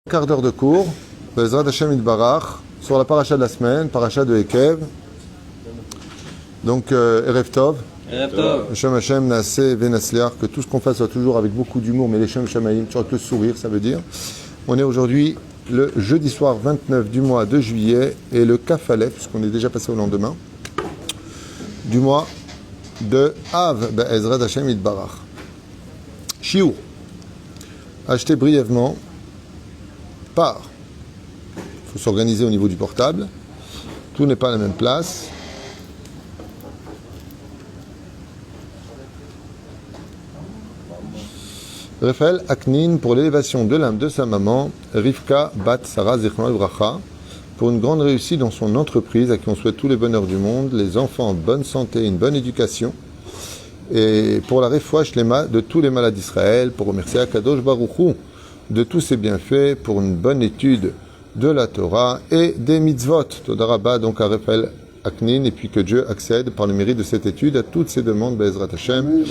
Quart d'heure de cours, Bezrat Hashem Yitbarach, sur la paracha de la semaine, paracha de Ekev. Donc, Erev Tov. Erev Tov. Hashem Hashem Naaseh Venasliach, que tout ce qu'on fasse soit toujours avec beaucoup d'humour, mais les Shem Shamaim, toujours avec le sourire, ça veut dire. On est aujourd'hui le jeudi soir 29 du mois de juillet et le Kafalef, puisqu'on est déjà passé au lendemain, du mois de Av, Bezrat Hashem Yitbarach. Shiur. Acheter brièvement par. Il faut s'organiser au niveau du portable. Tout n'est pas à la même place. Raphaël Aknin pour l'élévation de l'âme de sa maman, Rivka Bat Sarah Zichron Bracha, pour une grande réussite dans son entreprise, à qui on souhaite tous les bonheurs du monde, les enfants en bonne santé, une bonne éducation, et pour la refoua shlema de tous les malades d'Israël, pour remercier Akadosh Baruch Hu de tous ses bienfaits, pour une bonne étude de la Torah et des mitzvot. Toda Rabba donc à Raphaël Aknin, et puis que Dieu accède par le mérite de cette étude à toutes ses demandes, Be'ezrat Hashem.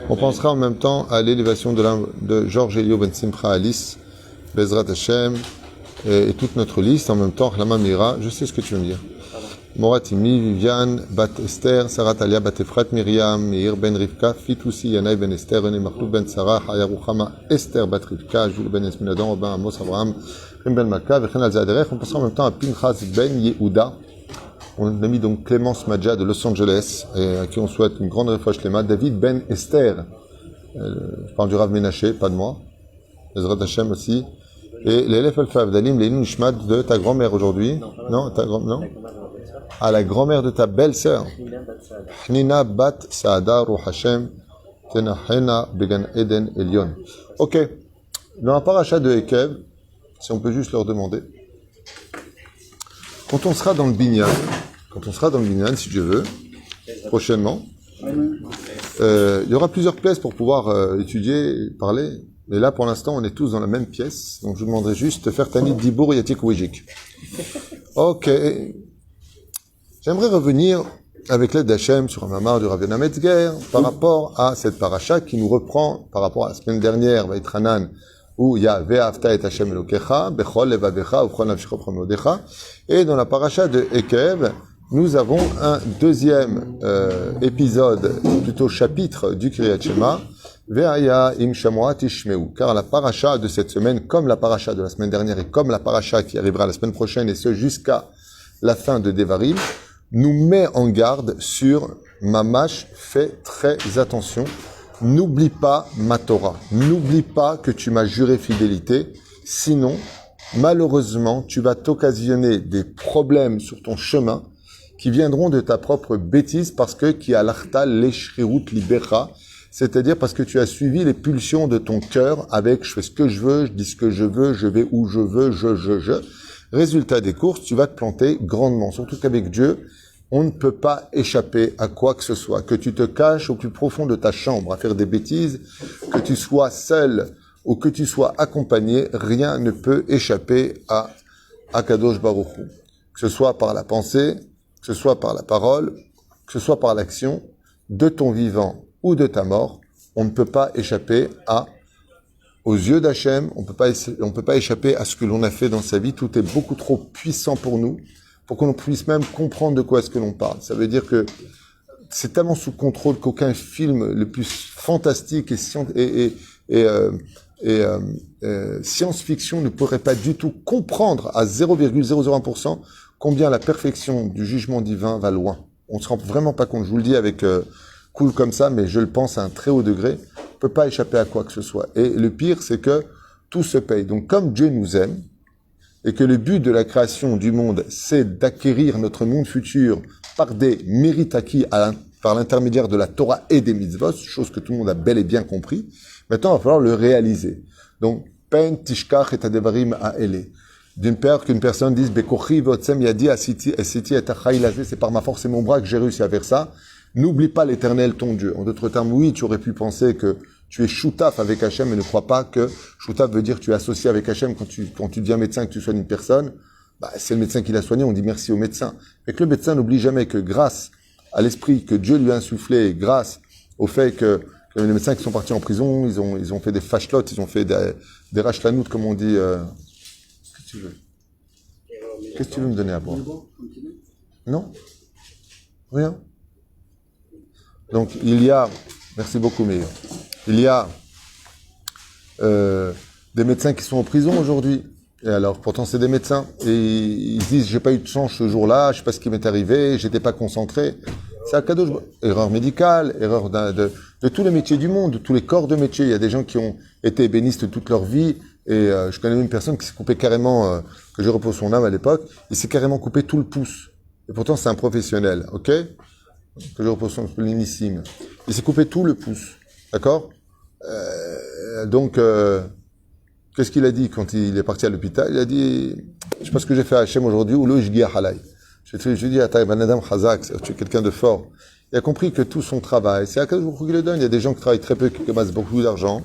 On pensera en même temps à l'élévation de l'âme de Georges Elio Ben Simcha Alice, Be'ezrat Hashem, et toute notre liste en même temps, Lama Mira, je sais ce que tu veux me dire. Moratimi, Viviane, Bat Esther, Sarah Talia, Bat Efrat Miriam, Meir Ben Rivka, Fitoussi, Yanaï Ben Esther, René Marlouf Ben Sarah, Haya Ruchama, Esther Bat Rivka, Jules Ben Esminadan, Robin Amos Abraham, Rim Ben Malka, Vechen Al Zaderech. On passera en même temps à Pinchas Ben Yehuda. On a mis donc Clémence Madja de Los Angeles, et à qui on souhaite une grande refouach shlema. David Ben Esther, je parle du Rav Ménaché, pas de moi. Ezrat Hashem aussi. Et l'élève Alpha Avdalim, les Nishmat de ta grand-mère aujourd'hui. Non, ta grand-mère, non? À la grand-mère de ta belle-sœur. Hnina Bat Saada Ruh Hashem, Tenahena Began Eden Elion. Ok. Dans la paracha de Ekev, si on peut juste leur demander, quand on sera dans le Binyan, si Dieu veut, prochainement, il y aura plusieurs pièces pour pouvoir étudier, parler. Mais là, pour l'instant, on est tous dans la même pièce. Donc, je vous demanderai juste de faire Tanit Dibour Yatik Wijik. Ok. J'aimerais revenir, avec l'aide d'Hachem, sur un mamar du Rav Yonah Metzger, par rapport à cette paracha qui nous reprend, par rapport à la semaine dernière, Vaïtranan, où il y a Ve'afta et Hashem Elokecha, Bechol Levavecha, Uchron Nafshecha Promodecha. Et dans la paracha de Ekev, nous avons un deuxième épisode, plutôt chapitre du Kriyat Shema, Ve'aya im Shamua Tishmeu. Car la paracha de cette semaine, comme la paracha de la semaine dernière et comme la paracha qui arrivera la semaine prochaine, et ce jusqu'à la fin de Devarim, nous met en garde sur Mamash, fais très attention. N'oublie pas ma Torah. N'oublie pas que tu m'as juré fidélité. Sinon, malheureusement, tu vas t'occasionner des problèmes sur ton chemin qui viendront de ta propre bêtise parce que qui alachta leshrirut libera, c'est-à-dire parce que tu as suivi les pulsions de ton cœur avec je fais ce que je veux, je dis ce que je veux, je vais où je veux, je. Résultat des courses, tu vas te planter grandement. Surtout qu'avec Dieu, on ne peut pas échapper à quoi que ce soit. Que tu te caches au plus profond de ta chambre à faire des bêtises, que tu sois seul ou que tu sois accompagné, rien ne peut échapper à Akadosh Baruch Hu. Que ce soit par la pensée, que ce soit par la parole, que ce soit par l'action, de ton vivant ou de ta mort, on ne peut pas échapper aux yeux d'Hachem, on peut pas échapper à ce que l'on a fait dans sa vie. Tout est beaucoup trop puissant pour nous, pour qu'on puisse même comprendre de quoi est-ce que l'on parle. Ça veut dire que c'est tellement sous contrôle qu'aucun film le plus fantastique et science-fiction ne pourrait pas du tout comprendre à 0,001% combien la perfection du jugement divin va loin. On ne se rend vraiment pas compte. Je vous le dis avec cool comme ça, mais je le pense à un très haut degré. On peut pas échapper à quoi que ce soit. Et le pire, c'est que tout se paye. Donc, comme Dieu nous aime, et que le but de la création du monde, c'est d'acquérir notre monde futur par des mérites acquis par l'intermédiaire de la Torah et des mitzvot, chose que tout le monde a bel et bien compris. Maintenant, il va falloir le réaliser. Donc, pen tishkach et adevarim aele. D'une part, qu'une personne dise, bekochi votsem yadi asiti et achaylaze, c'est par ma force et mon bras que j'ai réussi à faire ça. N'oublie pas l'Éternel, ton Dieu. En d'autres termes, oui, tu aurais pu penser que tu es choutaf avec Hachem, mais ne crois pas que choutaf veut dire que tu es associé avec Hachem quand tu deviens médecin, que tu soignes une personne. C'est le médecin qui l'a soigné, on dit merci au médecin. Mais que le médecin n'oublie jamais que grâce à l'esprit que Dieu lui a insufflé, grâce au fait que les médecins qui sont partis en prison, ils ont fait des fashlots, ils ont fait des rachlanout, comme on dit, que tu veux? Qu'est-ce que tu veux me donner à boire? Non? Rien. Donc, il y a, merci beaucoup, Meir, il y a des médecins qui sont en prison aujourd'hui. Et alors, pourtant, c'est des médecins. Et ils disent, j'ai pas eu de chance ce jour-là, je sais pas ce qui m'est arrivé, j'étais pas concentré. C'est un cadeau, erreur médicale, erreur de tous les métiers du monde, de tous les corps de métier. Il y a des gens qui ont été ébénistes toute leur vie. Et je connais une personne qui s'est coupé carrément, que je repose son âme à l'époque, il s'est carrément coupé tout le pouce. Et pourtant, c'est un professionnel, ok? Que je repose son l'inissime. Il s'est coupé tout le pouce, d'accord? Donc, qu'est-ce qu'il a dit quand il est parti à l'hôpital? Il a dit, je sais pas ce que j'ai fait à Hachem aujourd'hui, ou le Jgia Halay. Je dis à Taïbanadam Khazak, tu es quelqu'un de fort. Il a compris que tout son travail, c'est à quel jour qu'il le donne. Il y a des gens qui travaillent très peu, qui amassent beaucoup d'argent.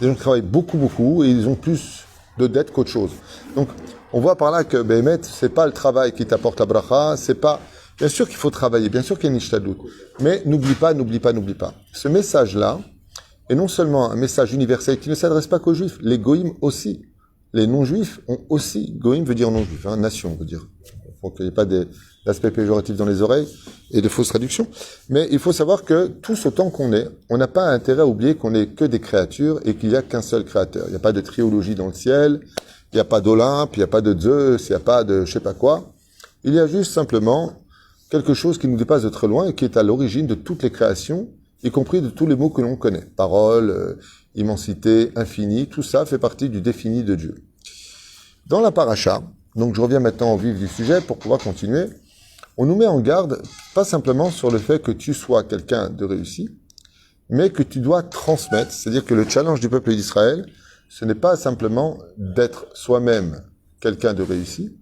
Des gens qui travaillent beaucoup, et ils ont plus de dettes qu'autre chose. Donc, on voit par là que, Béhémet, c'est pas le travail qui t'apporte la bracha, c'est pas, bien sûr qu'il faut travailler, bien sûr qu'il y a une ishtadlout. Mais n'oublie pas. Ce message-là est non seulement un message universel qui ne s'adresse pas qu'aux juifs, les goïms aussi. Les non-juifs ont aussi, goïm veut dire non-juif, nation veut dire. Faut qu'il n'y ait pas d'aspect péjoratif dans les oreilles et de fausses traductions. Mais il faut savoir que tous autant qu'on est, on n'a pas intérêt à oublier qu'on n'est que des créatures et qu'il n'y a qu'un seul créateur. Il n'y a pas de triologie dans le ciel, il n'y a pas d'Olympe, il n'y a pas de Zeus, il n'y a pas de je sais pas quoi. Il y a juste simplement quelque chose qui nous dépasse de très loin et qui est à l'origine de toutes les créations, y compris de tous les mots que l'on connaît. Parole, immensité, infini, tout ça fait partie du défini de Dieu. Dans la paracha, donc je reviens maintenant au vif du sujet pour pouvoir continuer, on nous met en garde, pas simplement sur le fait que tu sois quelqu'un de réussi, mais que tu dois transmettre, c'est-à-dire que le challenge du peuple d'Israël, ce n'est pas simplement d'être soi-même quelqu'un de réussi,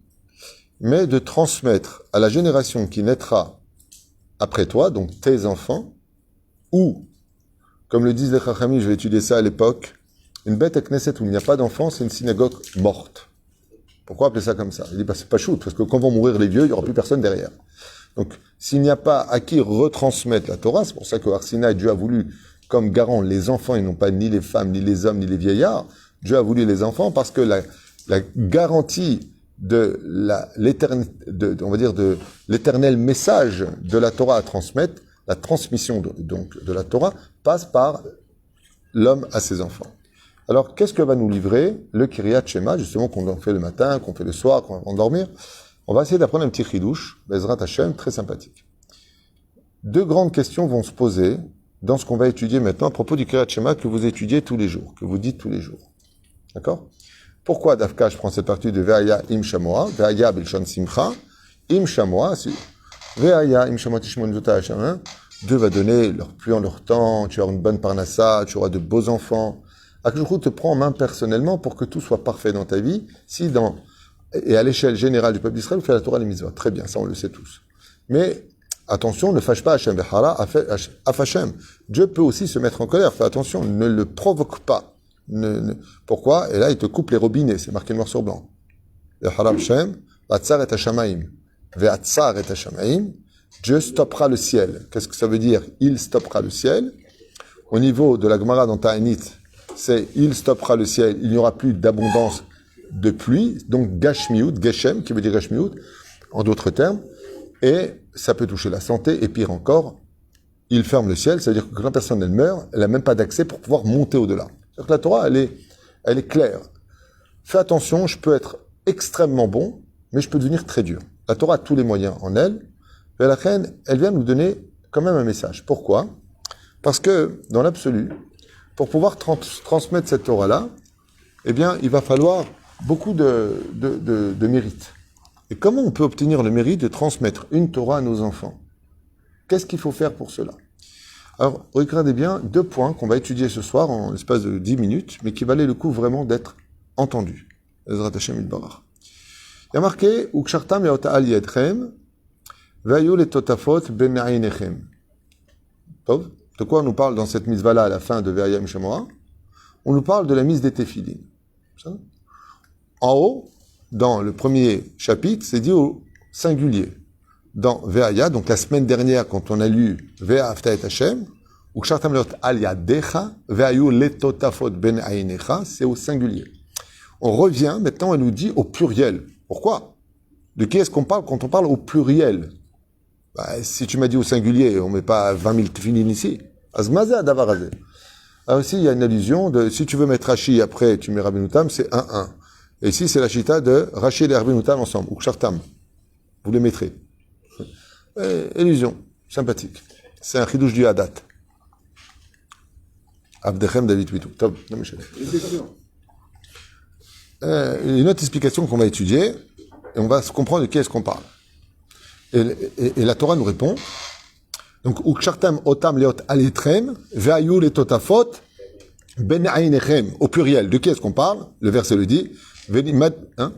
mais de transmettre à la génération qui naîtra après toi, donc tes enfants, ou, comme le disent les Chachamim, je vais étudier ça à l'époque, une bête à Knesset où il n'y a pas d'enfants, c'est une synagogue morte. Pourquoi appeler ça comme ça? Il dit, c'est pas shoot, parce que quand vont mourir les vieux, il n'y aura plus personne derrière. Donc, s'il n'y a pas à qui retransmettre la Torah, c'est pour ça que Arsinaï, Dieu a voulu comme garant les enfants, et non pas ni les femmes, ni les hommes, ni les vieillards. Dieu a voulu les enfants parce que la garantie de l'éternel message de la Torah à transmettre, la transmission de la Torah, passe par l'homme à ses enfants. Alors, qu'est-ce que va nous livrer le Kiryat Shema, justement, qu'on fait le matin, qu'on fait le soir, qu'on va endormir? On va essayer d'apprendre un petit chidouche, Bezrat Hashem, très sympathique. Deux grandes questions vont se poser dans ce qu'on va étudier maintenant à propos du Kiryat Shema que vous étudiez tous les jours, que vous dites tous les jours. D'accord? Pourquoi, Dafka, je prends cette partie de Ve'aya im Shamoa, Ve'aya bilshon simcha, im Shamoa, Ve'aya im Shamoa tishmon zota Hashem, Dieu va donner leur pluie en leur temps, tu auras une bonne parnassa, tu auras de beaux enfants. Akadosh te prend en main personnellement pour que tout soit parfait dans ta vie, et à l'échelle générale du peuple d'Israël, vous faites la Torah et les mitzvot. Très bien, ça on le sait tous. Mais, attention, ne fâche pas Hashem, Hashem. Dieu peut aussi se mettre en colère, fais attention, ne le provoque pas. Pourquoi? Et là, il te coupe les robinets, c'est marqué noir sur blanc. Hashem, Vatsar et Hashamaim. Vatsar et Hashamaim. Dieu stoppera le ciel. Qu'est-ce que ça veut dire? Il stoppera le ciel. Au niveau de la Gemara dans Ta'anit, c'est il stoppera le ciel, il n'y aura plus d'abondance de pluie, donc Gashmiut, Geshem, qui veut dire Gashmiut, en d'autres termes, et ça peut toucher la santé, et pire encore, il ferme le ciel, c'est-à-dire que quand la personne elle meurt, elle n'a même pas d'accès pour pouvoir monter au-delà. C'est-à-dire que la Torah, elle est claire. Fais attention, je peux être extrêmement bon, mais je peux devenir très dur. La Torah a tous les moyens en elle, et la reine, elle vient nous donner quand même un message. Pourquoi? Parce que, dans l'absolu, pour pouvoir transmettre cette Torah-là, eh bien, il va falloir beaucoup de mérite. Et comment on peut obtenir le mérite de transmettre une Torah à nos enfants? Qu'est-ce qu'il faut faire pour cela? Alors, regardez bien 2 points qu'on va étudier ce soir en l'espace de 10 minutes, mais qui valaient le coup vraiment d'être entendus. Ezrat Hashem Yitbarach. Il y a marqué, Ukshartam yaota al yedchem, vayu le totafot ben aynechem. De quoi on nous parle dans cette mitzvah-là à la fin de Ve'ayam Shemoa? On nous parle de la mise des téphilines. En haut, dans le premier chapitre, c'est dit au singulier. Dans Ve'aya, donc la semaine dernière, quand on a lu Ve'afta et Hashem, ou Kshartam leot al yadecha, Ve'ayu letotafot ben ainecha, c'est au singulier. on revient, maintenant, elle nous dit au pluriel. Pourquoi? De qui est-ce qu'on parle quand on parle au pluriel? Bah, si tu m'as dit au singulier, on met pas 20 000 tefilin ici. Azmaza d'avarazé. Alors ici, il y a une allusion de, si tu veux mettre Rashi après, tu mets Rabbeinu Tam, c'est 1-1. Et ici, c'est la chita de Rashi et Rabbeinu Tam ensemble, ou Kshartam. Vous les mettrez. Illusion. Sympathique. C'est un chidouche du Hadat. Abdechem David Witou. Top. Non, Michel. Une autre explication qu'on va étudier, et on va se comprendre de qui est-ce qu'on parle. Et la Torah nous répond, donc, Ukshartam otam leot aletrem, ve'ayu le totafot, ben ainechem, au pluriel. De qui est-ce qu'on parle? Le verset le dit. Velimad, hein?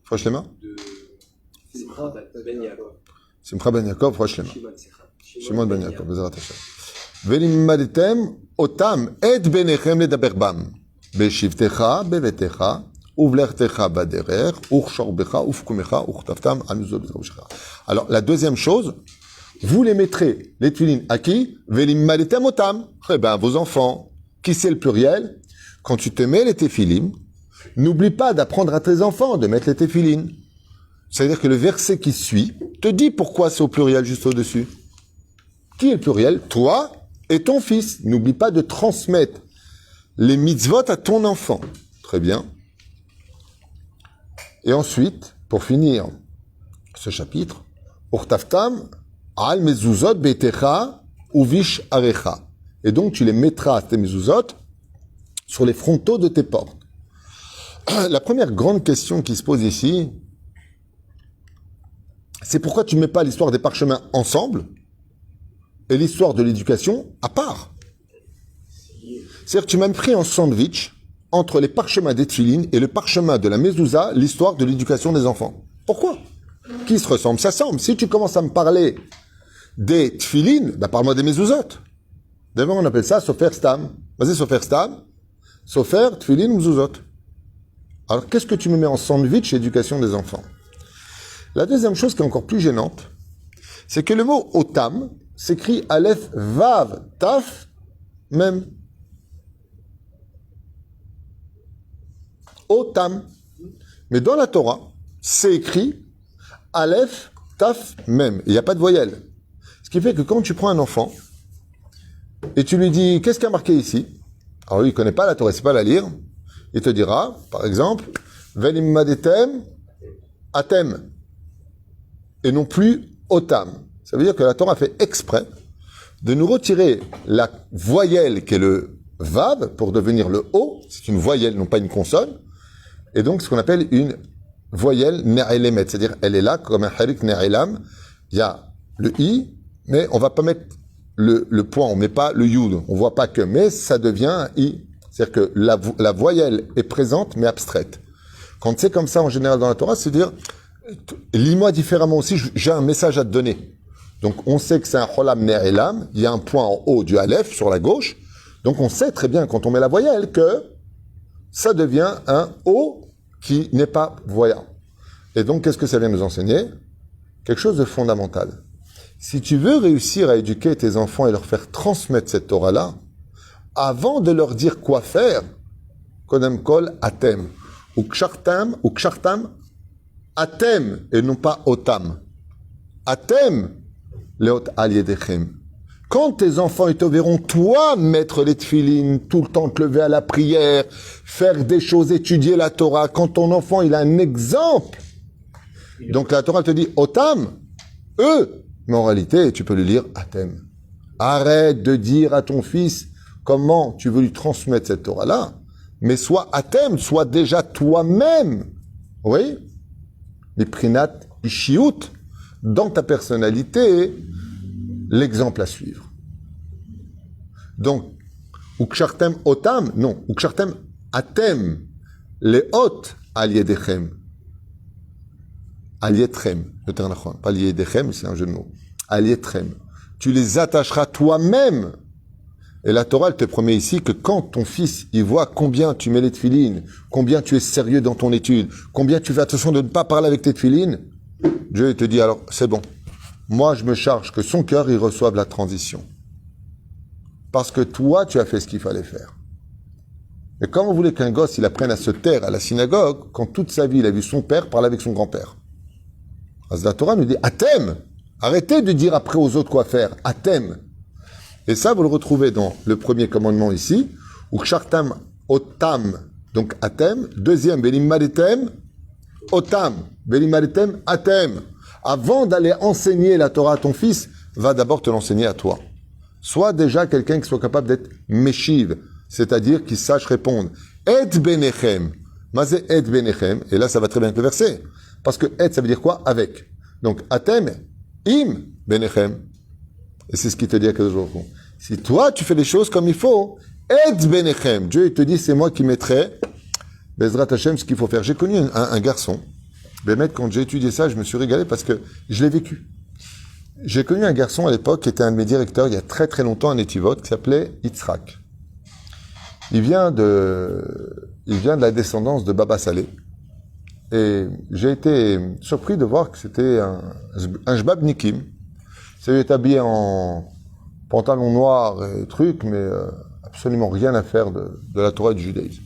Frosh les mains? Simcha ben Yaakov, frosh les mains. Shimon ben Yaakov, Bezerat Hashem. Velimadtem otam et benechem ledaber bam. Beshivtecha, bevetecha, uvlertecha baderer, urshorbecha, ufkumecha, urtaftam, amuzot betravushcha. Alors, la deuxième chose, vous les mettrez, les tefilin, à qui? Velimmadtem otam. Eh ben, vos enfants. Qui c'est le pluriel? Quand tu te mets les tefilin, n'oublie pas d'apprendre à tes enfants de mettre les tefilin. C'est-à-dire que le verset qui suit te dit pourquoi c'est au pluriel juste au-dessus. Qui est le pluriel? Toi et ton fils. N'oublie pas de transmettre les mitzvot à ton enfant. Très bien. Et ensuite, pour finir ce chapitre, Urtaftam al mezuzot beitecha uvish arecha. Et donc, tu les mettras, tes mezuzot, sur les frontaux de tes portes. La première grande question qui se pose ici, c'est pourquoi tu ne mets pas l'histoire des parchemins ensemble et l'histoire de l'éducation à part. C'est-à-dire que tu m'as pris en sandwich entre les parchemins des tefilin et le parchemin de la mezouza, l'histoire de l'éducation des enfants. Pourquoi? Qui se ressemble? Ça semble. Si tu commences à me parler des tefilin, bah parle-moi des mezouzot. D'abord, on appelle ça sofer stam. Vas-y, sofer stam. Sofer, tefilin, mezouzot. Alors, qu'est-ce que tu me mets en sandwich éducation des enfants? La deuxième chose qui est encore plus gênante, c'est que le mot otam s'écrit aleph, vav, taf, même. Otam. Mais dans la Torah, c'est écrit aleph, taf, même. Il n'y a pas de voyelle. Ce qui fait que quand tu prends un enfant et tu lui dis qu'est-ce qu'il y a marqué ici, alors lui il ne connaît pas la Torah, il ne sait pas la lire, il te dira, par exemple, velimmadetem atem, et non plus otam. Ça veut dire que la Torah fait exprès de nous retirer la voyelle qui est le vav pour devenir le o, c'est une voyelle, non pas une consonne, et donc ce qu'on appelle une voyelle ne'elemet, c'est-à-dire elle est là comme un harik ne'elam, il y a le i, mais on va pas mettre le point, on met pas le yud, on voit pas que, mais ça devient un i. C'est-à-dire que la voyelle est présente, mais abstraite. Quand c'est comme ça, en général, dans la Torah, c'est dire, lis-moi différemment aussi, j'ai un message à te donner. Donc, on sait que c'est un cholam ne'elam, il y a un point en haut du aleph, sur la gauche. Donc, on sait très bien, quand on met la voyelle, que ça devient un o qui n'est pas voyant. Et donc, qu'est-ce que ça vient nous enseigner? Quelque chose de fondamental. Si tu veux réussir à éduquer tes enfants et leur faire transmettre cette Torah-là, avant de leur dire quoi faire, kodem kol atem, ou kshartam, atem, et non pas otam. Atem, leot al yedechem. Quand tes enfants ils te verront, toi, mettre les tefilin, tout le temps te lever à la prière, faire des choses, étudier la Torah, quand ton enfant il a un exemple, donc la Torah te dit otam, eux, mais en réalité, tu peux lui lire atem. Arrête de dire à ton fils comment tu veux lui transmettre cette Torah-là, mais sois atem, sois déjà toi-même. Oui? Miprinat ishiout, dans ta personnalité, l'exemple à suivre. Donc, ukshartem otam, non, ukshartem atem, les hot al yedechem. Alietrem, le terme pas liedechem, c'est un jeu de mots. Alietrem. Tu les attacheras toi-même. Et la Torah, elle te promet ici que quand ton fils, il voit combien tu mets les tefilines, combien tu es sérieux dans ton étude, combien tu fais attention de ne pas parler avec tes tefilines, Dieu il te dit alors, c'est bon. Moi, je me charge que son cœur, il reçoive la transition. Parce que toi, tu as fait ce qu'il fallait faire. Et comment vous voulez qu'un gosse, il apprenne à se taire à la synagogue quand toute sa vie, il a vu son père parler avec son grand-père? La Torah nous dit, Atem! Arrêtez de dire après aux autres quoi faire. Atem! Et ça, vous le retrouvez dans le premier commandement ici, ou Kshartam Otam, donc Atem. Deuxième, Belimaritem Otam, Belimaritem Atem. Avant d'aller enseigner la Torah à ton fils, va d'abord te l'enseigner à toi. Sois déjà quelqu'un qui soit capable d'être meshiv, c'est-à-dire qui sache répondre. Et benechem. Mazé et benechem. Et là, ça va très bien avec le verset. Parce que et, ça veut dire quoi? Avec. Donc, atem, im, benechem. Et c'est ce qu'il te dit à Kadosh Baruch Hu. Si toi, tu fais les choses comme il faut, et benechem. Dieu, il te dit, c'est moi qui mettrai, Bezrat Hashem, ce qu'il faut faire. J'ai connu un garçon. Bémet, quand j'ai étudié ça, je me suis régalé parce que je l'ai vécu. J'ai connu un garçon à l'époque qui était un de mes directeurs il y a très très longtemps à Netivot, qui s'appelait Yitzhak. Il vient de la descendance de Baba Salé. Et j'ai été surpris de voir que c'était un Jbab Nikim. Il s'est habillé en pantalon noir et trucs, mais absolument rien à faire de la Torah et du judaïsme.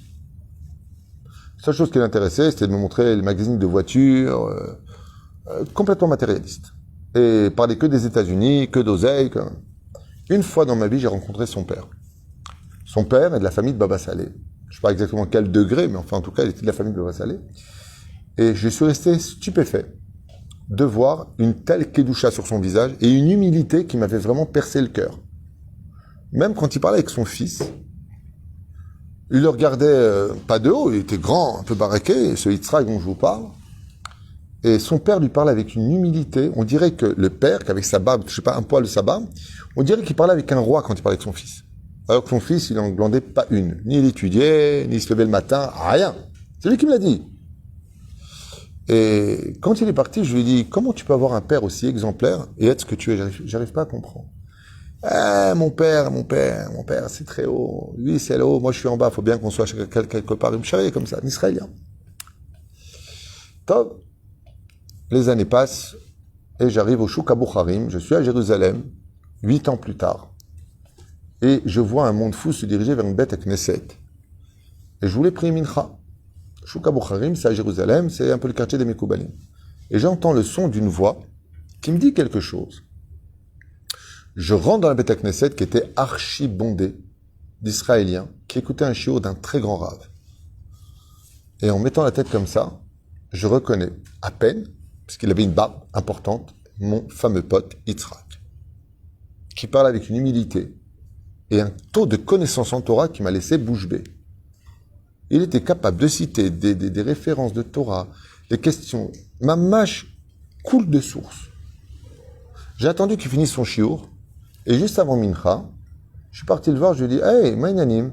La seule chose qui l'intéressait, c'était de me montrer les magazines de voitures, complètement matérialiste. Et parler que des États-Unis, que d'oseille. Une fois dans ma vie, j'ai rencontré son père. Son père est de la famille de Baba Salé. Je ne sais pas exactement quel degré, mais enfin, en tout cas, il était de la famille de Baba Salé. Et je suis resté stupéfait de voir une telle kedusha sur son visage et une humilité qui m'avait vraiment percé le cœur. Même quand il parlait avec son fils, il le regardait pas de haut, il était grand, un peu baraqué, ce Yitzhak dont je vous parle. Et son père lui parlait avec une humilité. On dirait que le père, qu'avec sa barbe, je sais pas, un poil de sa barbe, on dirait qu'il parlait avec un roi quand il parlait avec son fils. Alors que son fils, il n'en glandait pas une. Ni il étudiait, ni il se levait le matin, rien. C'est lui qui me l'a dit. Et quand il est parti, je lui ai dit, comment tu peux avoir un père aussi exemplaire et être ce que tu es? J'arrive pas à comprendre. Mon père, c'est très haut. Lui, c'est là-haut. Moi, je suis en bas. Il faut bien qu'on soit quelque part. Il me charriait comme ça, un Israélien. Top. Les années passent et j'arrive au Chouk Aboucharim. Je suis à Jérusalem, 8 ans plus tard. Et je vois un monde fou se diriger vers une bête à Knesset. Et je voulais prier Mincha. Chouk Aboucharim, c'est à Jérusalem, c'est un peu le quartier des Mekoubalim. Et j'entends le son d'une voix qui me dit quelque chose. Je rentre dans la bête à Knesset qui était archi bondée d'Israéliens qui écoutaient un shiur d'un très grand rave. Et en mettant la tête comme ça, je reconnais à peine, parce qu'il avait une barbe importante, mon fameux pote Yitzhak, qui parle avec une humilité et un taux de connaissance en Torah qui m'a laissé bouche bée. Il était capable de citer des références de Torah, des questions. Ma mâche coule de source. J'ai attendu qu'il finisse son shiur, et juste avant Mincha, je suis parti le voir, je lui ai dit, hey, Maïnanim,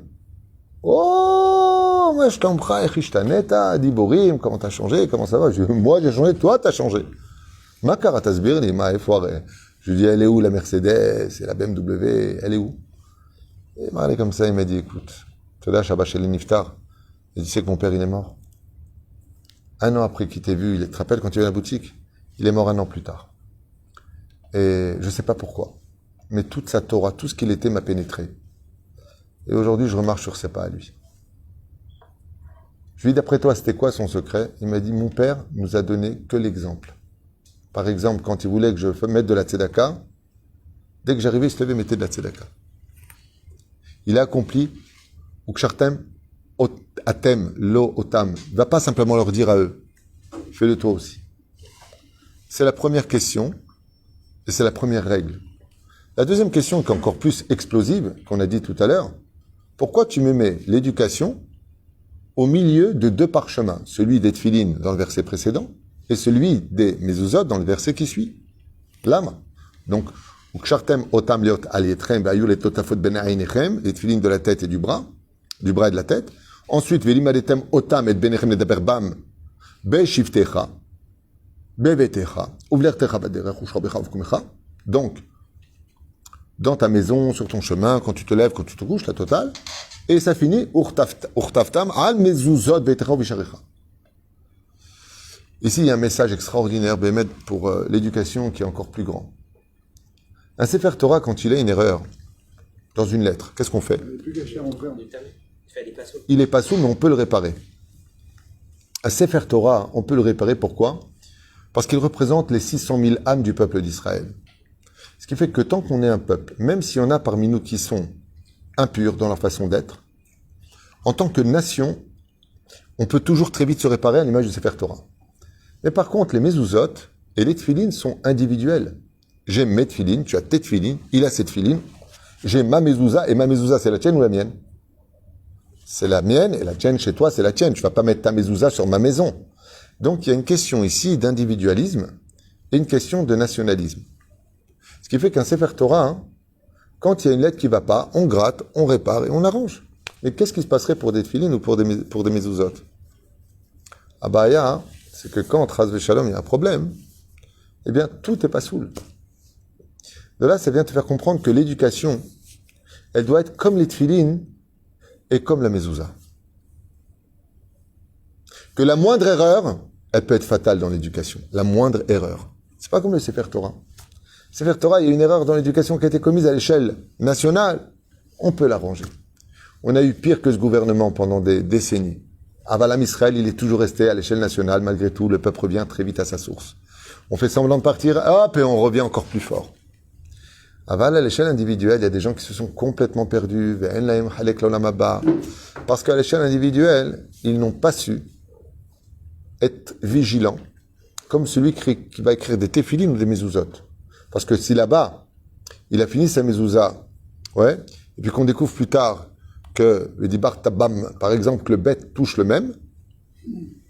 oh, moi je t'embrasse, Echishtaneta, Diborim, comment t'as changé, comment ça va? Moi j'ai changé, toi t'as changé. Ma karatasbir, il m'a effoiré. Je lui ai dit, elle est où la Mercedes, et la BMW, elle est où? Et il m'a regardé comme ça, il m'a dit, écoute, tu sais, Shabbat Sheli Niftar, il dit, c'est que mon père il est mort. Un an après qu'il t'ait vu, il te rappelle quand tu es à la boutique, il est mort un an plus tard. Et je ne sais pas pourquoi, mais toute sa Torah, tout ce qu'il était m'a pénétré. Et aujourd'hui, je remarche sur ses pas à lui. Je lui ai dit, d'après toi, c'était quoi son secret? Il m'a dit, mon père nous a donné que l'exemple. Par exemple, quand il voulait que je mette de la tzedaka, dès que j'arrivais, il se levait et mettait de la tzedaka. Il a accompli, ou kshartem, atem, lo, otam. Il ne va pas simplement leur dire à eux, fais-le toi aussi. C'est la première question, et c'est la première règle. La deuxième question, qui est encore plus explosive, qu'on a dit tout à l'heure, pourquoi tu me mets l'éducation au milieu de deux parchemins, celui des Tfilin dans le verset précédent, et celui des Mezuzot dans le verset qui suit? Lama. Donc, Ukshartem otam leot alietrem v'ayu letotafot ben ainechem, les Tfilin de la tête et du bras et de la tête. Ensuite, velimadetem otam et benechem ledaber bam beshivtecha bevetecha uvlertecha baderech ushrabecha uvkumecha. Donc, dans ta maison, sur ton chemin, quand tu te lèves, quand tu te couches, la totale. Et ça finit, urtaftam al mezuzot vetecha visharecha. Ici, il y a un message extraordinaire, Bémet, pour l'éducation qui est encore plus grand. Un Sefer Torah, quand il a une erreur dans une lettre, qu'est-ce qu'on fait? Il est pas sourd, mais on peut le réparer. À Sefer Torah, on peut le réparer. Pourquoi? Parce qu'il représente les 600 000 âmes du peuple d'Israël. Ce qui fait que tant qu'on est un peuple, même s'il y en a parmi nous qui sont impurs dans leur façon d'être, en tant que nation, on peut toujours très vite se réparer à l'image du Sefer Torah. Mais par contre, les mezuzot et les tefilines sont individuels. J'ai mes tefilines, tu as tes tefilines, il a ses tefilines. J'ai ma mezouza, et ma mezouza, c'est la tienne ou la mienne? C'est la mienne, et la tienne chez toi, c'est la tienne. Tu vas pas mettre ta mezouza sur ma maison. Donc, il y a une question ici d'individualisme et une question de nationalisme. Ce qui fait qu'un Sefer Torah, quand il y a une lettre qui va pas, on gratte, on répare et on arrange. Mais qu'est-ce qui se passerait pour des tefilines ou pour des mezuzot? Ah bah, c'est que quand, Ras Veshalom, il y a un problème, eh bien, tout est pas soul. De là, ça vient te faire comprendre que l'éducation, elle doit être comme les tefilines et comme la mezouza. Que la moindre erreur, elle peut être fatale dans l'éducation. La moindre erreur. C'est pas comme le Sefer Torah. Sefer Torah, il y a une erreur dans l'éducation qui a été commise à l'échelle nationale. On peut l'arranger. On a eu pire que ce gouvernement pendant des décennies. Avalam Israël, il est toujours resté à l'échelle nationale. Malgré tout, le peuple revient très vite à sa source. On fait semblant de partir, hop, et on revient encore plus fort. Aval, à l'échelle individuelle, il y a des gens qui se sont complètement perdus. Parce qu'à l'échelle individuelle, ils n'ont pas su être vigilants, comme celui qui va écrire des téphilines ou des mezuzot. Parce que si là-bas, il a fini sa mezouza, ouais, et puis qu'on découvre plus tard que le dibar tabam, par exemple, que le bet touche le même,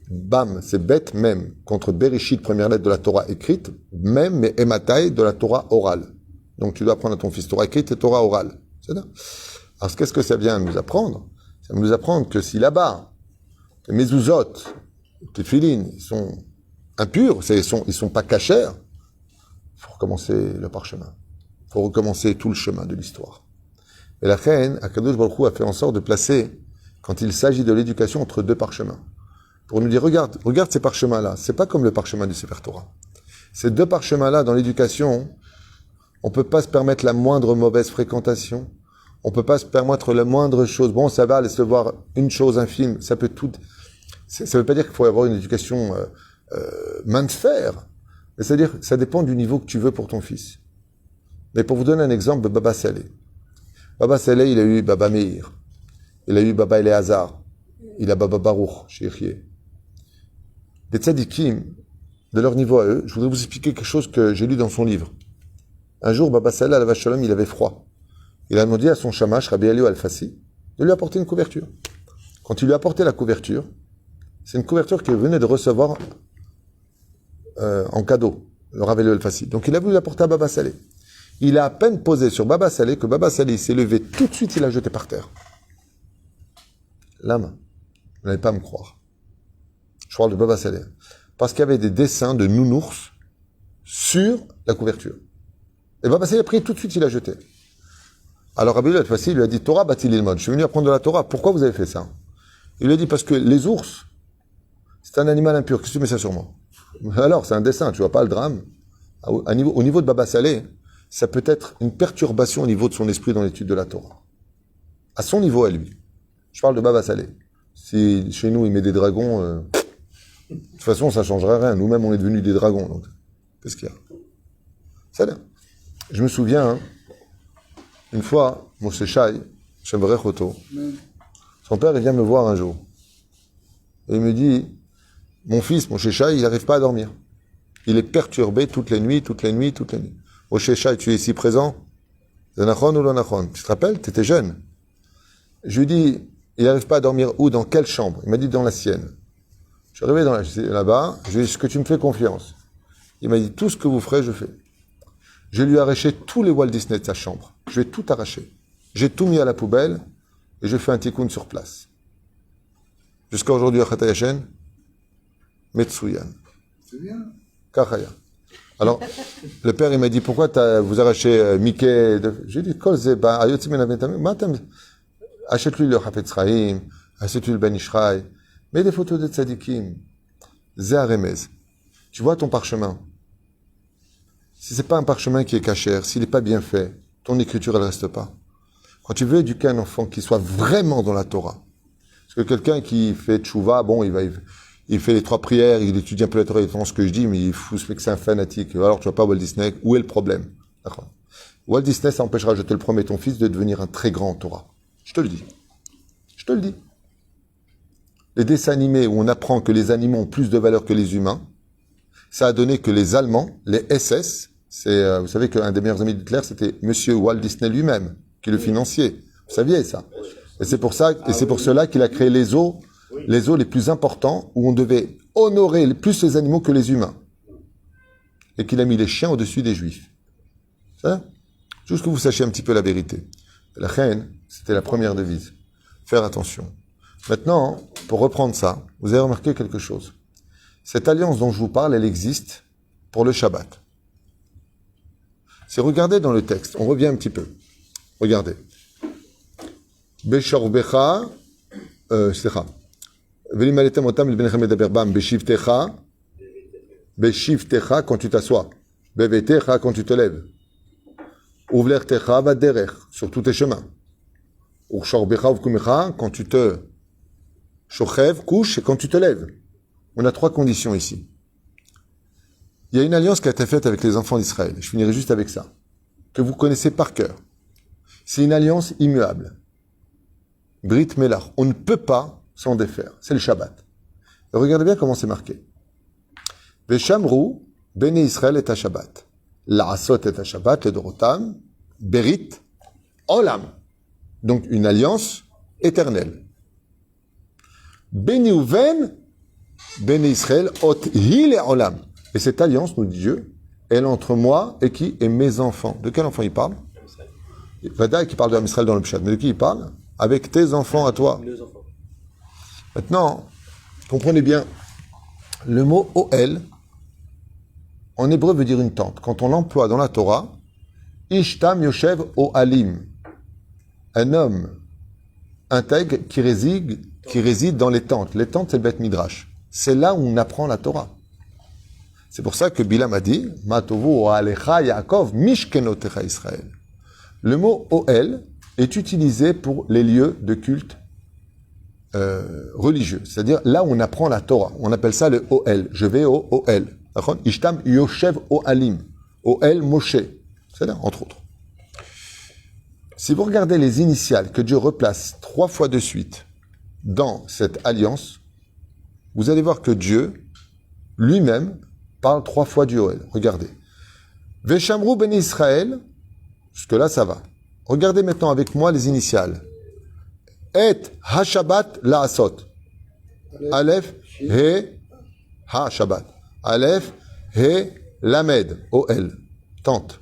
bam, c'est bet même, contre Bereshit, première lettre de la Torah écrite, même, mais ematai de la Torah orale. Donc tu dois apprendre à ton fils Torah écrite et Torah orale. C'est ça. Alors qu'est-ce que ça vient nous apprendre? Ça vient nous apprendre que si là-bas, les mezuzot, les filines, ils sont impurs, ils sont pas cachers, il faut recommencer le parchemin. Il faut recommencer tout le chemin de l'histoire. Et la reine, Akadosh Baruch Hu a fait en sorte de placer, quand il s'agit de l'éducation, entre deux parchemins. Pour nous dire, regarde ces parchemins-là. C'est pas comme le parchemin du Sefer Torah. Ces deux parchemins-là, dans l'éducation, on peut pas se permettre la moindre mauvaise fréquentation. On peut pas se permettre la moindre chose. Bon, ça va, laisse-le voir une chose infime. Ça peut tout. Ça veut pas dire qu'il faut avoir une éducation main de fer. Mais c'est-à-dire, ça dépend du niveau que tu veux pour ton fils. Mais pour vous donner un exemple de Baba Saleh. Baba Saleh, il a eu Baba Meir. Il a eu Baba Eleazar. Il a Baba Baruch, chez Yechie. Les tzadikim, de leur niveau à eux, je voudrais vous expliquer quelque chose que j'ai lu dans son livre. Un jour, Baba Saleh, à la Vache Shalom, il avait froid. Il a demandé à son shamash, Rabbi Elio Al-Fassi, de lui apporter une couverture. Quand il lui a apporté la couverture, c'est une couverture qu'il venait de recevoir en cadeau, le Rabbi Elio Al-Fassi. Donc il a voulu l'apporter à Baba Saleh. Il a à peine posé sur Baba Saleh que Baba Saleh s'est levé tout de suite, il l'a jeté par terre. La main. Vous n'allez pas me croire. Je parle de Baba Saleh. Parce qu'il y avait des dessins de nounours sur la couverture. Et Baba Saleh a pris tout de suite, il l'a jeté. Alors Rabbi Elio Al-Fassi lui a dit, Torah batil ilmod, je suis venu apprendre de la Torah, pourquoi vous avez fait ça? Il lui a dit, parce que les ours, c'est un animal impur, qu'est-ce que tu mets ça sur moi? Alors, c'est un dessin, tu vois pas le drame. Au niveau de Baba Saleh, ça peut être une perturbation au niveau de son esprit dans l'étude de la Torah. À son niveau à lui. Je parle de Baba Saleh. Si chez nous il met des dragons, de toute façon ça changerait rien. Nous-mêmes on est devenus des dragons. Donc, qu'est-ce qu'il y a? Ça là. Je me souviens, une fois, Moshe Shai, Shem Choto, son père il vient me voir un jour. Et il me dit, mon fils, Moshe Shai, il n'arrive pas à dormir. Il est perturbé toutes les nuits. Moshe Shai, tu es ici présent? Zanachon ou Lonachon? Tu te rappelles? Tu étais jeune. Je lui dis, il n'arrive pas à dormir où? Dans quelle chambre? Il m'a dit, dans la sienne. Je suis arrivé là-bas, je lui ai dit, est-ce que tu me fais confiance? Il m'a dit, tout ce que vous ferez, je fais. Je lui ai arraché tous les Walt Disney de sa chambre. Je vais tout arracher. J'ai tout mis à la poubelle et je fais un tikkun sur place. Jusqu'à aujourd'hui, à Chatayashen, Metsuyan. C'est bien. Kachaya. Alors, le père, il m'a dit, pourquoi vous arrachez Mickey? J'ai dit, achète-lui le Hafetz Chaim, achète-lui le Ben Ishraï, mets des photos de tzadikim. Zé Remez. Tu vois ton parchemin. Si c'est pas un parchemin qui est cachère, s'il n'est pas bien fait, ton écriture, elle reste pas. Quand tu veux éduquer un enfant qui soit vraiment dans la Torah, que quelqu'un qui fait tchouva, bon, il fait les 3 prières, il étudie un peu la Torah, il entend ce que je dis, mais il fout ce mec que c'est un fanatique. Alors tu vois pas Walt Disney, où est le problème? D'accord. Walt Disney, ça empêchera, je te le promets, ton fils de devenir un très grand en Torah. Je te le dis. Je te le dis. Les dessins animés où on apprend que les animaux ont plus de valeur que les humains, ça a donné que les Allemands, les SS, vous savez qu'un des meilleurs amis d'Hitler, c'était Monsieur Walt Disney lui-même, qui est le financier. Vous saviez ça? Et c'est pour cela qu'il a créé les zoos les plus importants où on devait honorer plus les animaux que les humains. Et qu'il a mis les chiens au-dessus des juifs. Ça? Juste que vous sachiez un petit peu la vérité. La reine, c'était la première devise. Faire attention. Maintenant, pour reprendre ça, vous avez remarqué quelque chose. Cette alliance dont je vous parle, elle existe pour le Shabbat. Si regardez dans le texte, on revient un petit peu. Regardez. Beshorbecha, slicha. Velimaletem otam l'benchem medaber bam beshivtecha, beshivtecha quand tu t'assois, bevetecha quand tu te lèves, uvlertecha vaderech sur tous tes chemins, urshorbecha uvkumecha quand tu te shochev couche et quand tu te lèves. On a 3 conditions ici. Il y a une alliance qui a été faite avec les enfants d'Israël. Je finirai juste avec ça, que vous connaissez par cœur. C'est une alliance immuable. Brit Melach. On ne peut pas s'en défaire. C'est le Shabbat. Et regardez bien comment c'est marqué. Veshamru, Bene Israël est à Shabbat. La'asot est à Shabbat, le Dorotam, Berit, Olam. Donc une alliance éternelle. Beni Uven, Bene Israël, Ot Hi le Olam. Et cette alliance, nous dit Dieu, elle est entre moi et qui? Et mes enfants. De quel enfant il parle? Vada qui parle de Israël dans le Pshat. Mais de qui il parle? Avec tes enfants à toi. Maintenant, comprenez bien, le mot Oel, en hébreu veut dire une tente. Quand on l'emploie dans la Torah, Ishtam Yoshev Oalim, un homme intègre qui réside dans les tentes. Les tentes, c'est le Beth Midrash. C'est là où on apprend la Torah. C'est pour ça que Bilam a dit, Matovu Oalecha Yaakov Mishkenotecha Israël. Le mot Oel est utilisé pour les lieux de culte religieux. C'est-à-dire là où on apprend la Torah. On appelle ça le Oel. Je vais au Oel. Ishtam Yoshev Oalim. Oel Moshe. C'est là, entre autres. Si vous regardez les initiales que Dieu replace 3 fois de suite dans cette alliance, vous allez voir que Dieu, lui-même, parle 3 fois du Oel. Regardez. Veshamru ben Israël, jusque-là, ça va. Regardez maintenant avec moi les initiales. Et ha-shabbat la'asot. Aleph, he, ha-shabbat. Aleph, he, lamed, O-L. Tente.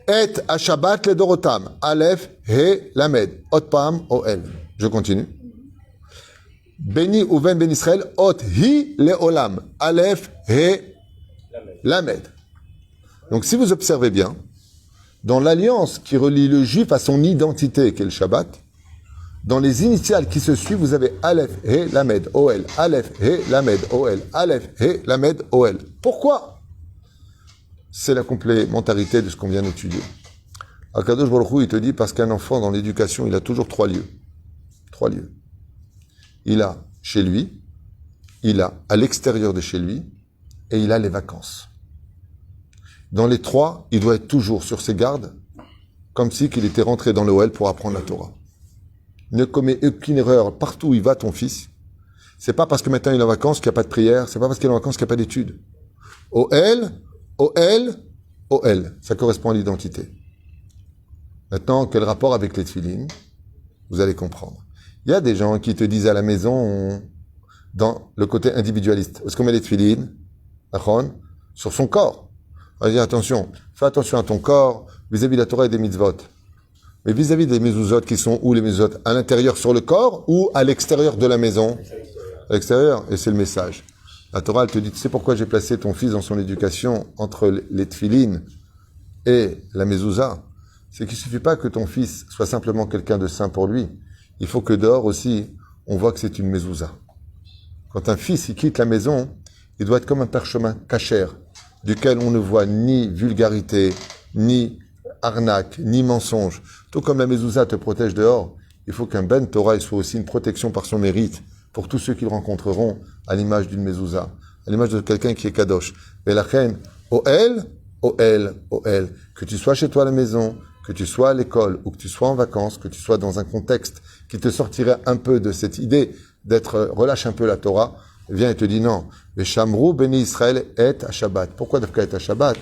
Et ha-shabbat le dorotam. Aleph, he, lamed. Otpam, O-L. Je continue. Béni Uven ben Israël, ot hi le olam. Aleph, he, lamed. Donc si vous observez bien, dans l'alliance qui relie le juif à son identité, qui est le Shabbat, dans les initiales qui se suivent, vous avez Aleph, He, Lamed, Ol. Aleph, He, Lamed, Ol. Aleph, He, Lamed, Ol. Pourquoi? C'est la complémentarité de ce qu'on vient d'étudier. Akadosh Baruch Hu, il te dit, parce qu'un enfant, dans l'éducation, il a toujours 3 lieux. 3 lieux. Il a chez lui, il a à l'extérieur de chez lui, et il a les vacances. Dans les 3, il doit être toujours sur ses gardes, comme si qu'il était rentré dans l'OL pour apprendre la Torah. Ne commets aucune erreur partout où il va, ton fils. C'est pas parce que maintenant il est en vacances qu'il n'y a pas de prière, c'est pas parce qu'il est en vacances qu'il n'y a pas d'études. OL, OL, OL. Ça correspond à l'identité. Maintenant, quel rapport avec les tefilines? Vous allez comprendre. Il y a des gens qui te disent à la maison, dans le côté individualiste, est-ce qu'on met les tefilines, sur son corps? On va dire, attention, fais attention à ton corps vis-à-vis de la Torah et des mitzvot. Mais vis-à-vis des mezuzot qui sont où les mezuzot? À l'intérieur sur le corps ou à l'extérieur de la maison? À l'extérieur. Et c'est le message. La Torah, elle te dit, tu sais pourquoi j'ai placé ton fils dans son éducation entre les tefilines et la mezouza? C'est qu'il suffit pas que ton fils soit simplement quelqu'un de saint pour lui. Il faut que dehors aussi, on voit que c'est une mezouza. Quand un fils, il quitte la maison, il doit être comme un parchemin cachère, duquel on ne voit ni vulgarité, ni arnaque, ni mensonge. Tout comme la mezouza te protège dehors, il faut qu'un Ben Torah soit aussi une protection par son mérite pour tous ceux qui le rencontreront à l'image d'une mezouza, à l'image de quelqu'un qui est kadosh. Et la reine, Oel, que tu sois chez toi à la maison, que tu sois à l'école ou que tu sois en vacances, que tu sois dans un contexte qui te sortirait un peu de cette idée d'être, relâche un peu la Torah, vient et te dit non. Mais Shamrou Béni Israël est à Shabbat. Pourquoi Dafka est à Shabbat?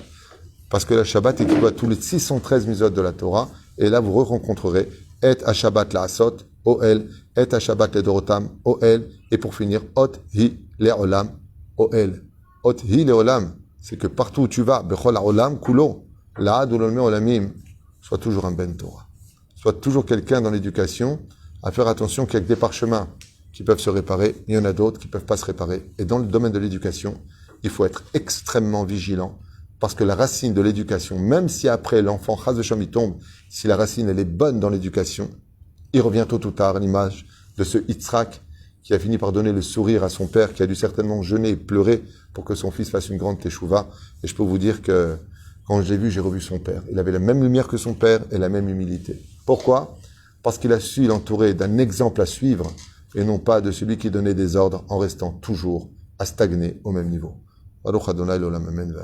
Parce que la Shabbat équivaut à tous les 613 misot de la Torah, et là vous rencontrerez et à Shabbat la Asot, Oel, et à Shabbat le Dorotam, Oel, et pour finir, Ot hi le'olam, Oel. Ot hi le'olam, c'est que partout où tu vas, Bechol ha'olam kulo, la'ad ulolme olamim, sois toujours un Ben Torah. Sois toujours quelqu'un dans l'éducation, à faire attention qu'il y a que des parchemins qui peuvent se réparer, il y en a d'autres qui ne peuvent pas se réparer. Et dans le domaine de l'éducation, il faut être extrêmement vigilant, parce que la racine de l'éducation, même si après l'enfant, chas v'sham, il tombe, si la racine elle est bonne dans l'éducation, il revient tôt ou tard à l'image de ce Yitzhak qui a fini par donner le sourire à son père, qui a dû certainement jeûner et pleurer pour que son fils fasse une grande teshuva. Et je peux vous dire que quand je l'ai vu, j'ai revu son père. Il avait la même lumière que son père et la même humilité. Pourquoi? Parce qu'il a su l'entourer d'un exemple à suivre et non pas de celui qui donnait des ordres en restant toujours à stagner au même niveau. Baruch Adonai l'olam amen.